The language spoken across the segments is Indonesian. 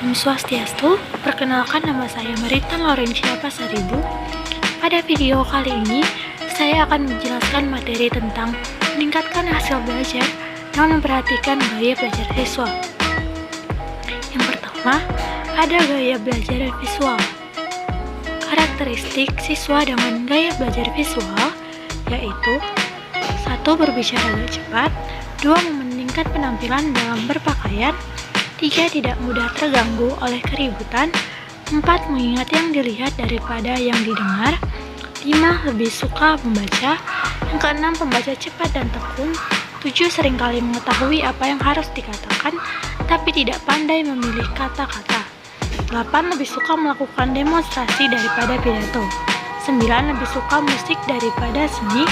Om Swastiastu, perkenalkan nama saya Marita Laurencia Pasaribu. Pada video kali ini, saya akan menjelaskan materi tentang meningkatkan hasil belajar dengan memperhatikan gaya belajar visual. Yang pertama, ada gaya belajar visual. Karakteristik siswa dengan gaya belajar visual yaitu 1. Berbicara agak cepat, 2. Mementingkan penampilan dalam berpakaian, 3. Tidak mudah terganggu oleh keributan, 4. Mengingat yang dilihat daripada yang didengar, 5. Lebih suka membaca, yang keenam pembaca cepat dan tekun, 7. Seringkali mengetahui apa yang harus dikatakan tapi tidak pandai memilih kata-kata, 8. Lebih suka melakukan demonstrasi daripada pidato, 9. Lebih suka musik daripada seni,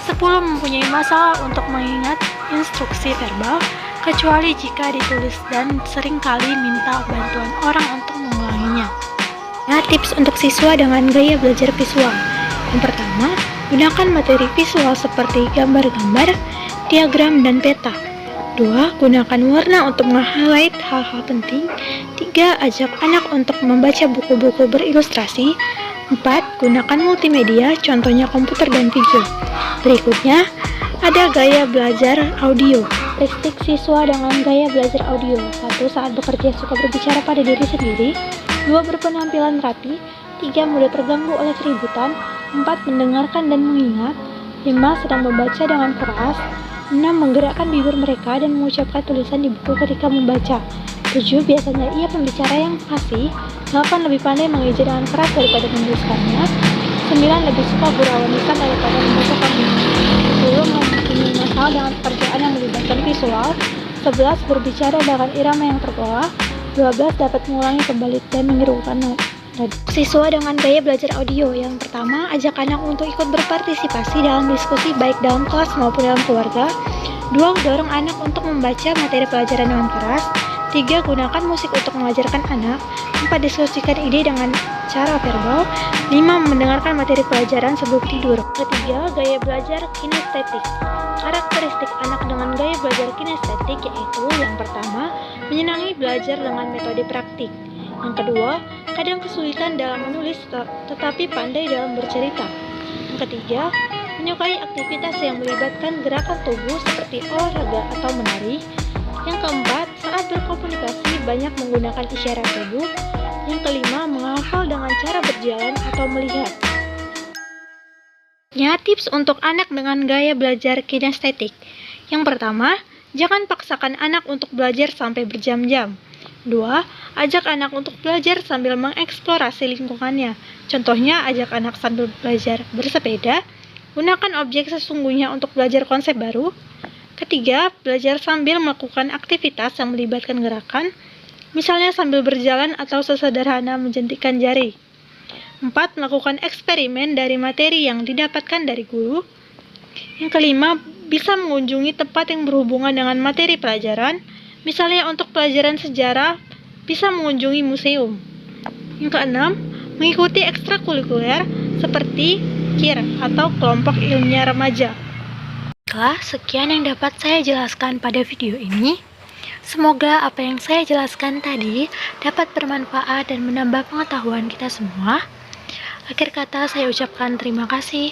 10. Mempunyai masalah untuk mengingat instruksi verbal kecuali jika ditulis dan seringkali minta bantuan orang untuk mengulanginya. Nah, tips untuk siswa dengan gaya belajar visual. Yang pertama, gunakan materi visual seperti gambar-gambar, diagram, dan peta. 2. Gunakan warna untuk meng-highlight hal-hal penting. 3. Ajak anak untuk membaca buku-buku berilustrasi. 4. Gunakan multimedia, contohnya komputer dan video. Berikutnya, ada gaya belajar audio. Karakteristik siswa dengan gaya belajar audio. 1. Saat bekerja suka berbicara pada diri sendiri. 2. Berpenampilan rapi. 3. Mudah terganggu oleh keributan. 4. Mendengarkan dan mengingat. 5. Sedang membaca dengan keras. 6. Menggerakkan bibir mereka dan mengucapkan tulisan di buku ketika membaca. 7. Biasanya ia pembicara yang fasih. 8. Lebih pandai mengeja dengan keras daripada menuliskannya. 9. Lebih suka gurau-gurukan daripada membaca komik. 10. Mempunyai masalah dengan pekerjaan yang melibatkan visual. 11. Berbicara dengan irama yang terpola. 12. Dapat mengulangi kembali dan menyerukan nada. Siswa dengan gaya belajar audio. Yang pertama, ajak anak untuk ikut berpartisipasi dalam diskusi baik dalam kelas maupun dalam keluarga. 2. Dorong anak untuk membaca materi pelajaran dengan keras. 3. Gunakan musik untuk mengajarkan anak. 4. Diskusikan ide dengan cara verbal. 5. Mendengarkan materi pelajaran sebelum tidur. Ketiga, gaya belajar kinestetik. Karakteristik anak dengan gaya belajar kinestetik yaitu yang pertama, menyenangi belajar dengan metode praktik. Yang kedua, kadang kesulitan dalam menulis tetapi pandai dalam bercerita. Yang ketiga, menyukai aktivitas yang melibatkan gerakan tubuh seperti olahraga atau menari. Yang keempat, saat berkomunikasi banyak menggunakan isyarat tubuh. Yang kelima, menghafal dengan cara berjalan atau melihat. Tips untuk anak dengan gaya belajar kinestetik. Yang pertama, jangan paksakan anak untuk belajar sampai berjam-jam. 2. Ajak anak untuk belajar sambil mengeksplorasi lingkungannya. Contohnya, ajak anak sambil belajar bersepeda. Gunakan objek sesungguhnya untuk belajar konsep baru. Ketiga, belajar sambil melakukan aktivitas yang melibatkan gerakan, misalnya sambil berjalan atau sesederhana menjentikan jari. 4. Melakukan eksperimen dari materi yang didapatkan dari guru. Yang kelima, bisa mengunjungi tempat yang berhubungan dengan materi pelajaran, misalnya untuk pelajaran sejarah, bisa mengunjungi museum. Yang keenam, mengikuti ekstrakurikuler seperti KIR atau kelompok ilmiah remaja. Sekian yang dapat saya jelaskan pada video ini. Semoga apa yang saya jelaskan tadi dapat bermanfaat dan menambah pengetahuan kita semua. Akhir kata saya ucapkan terima kasih.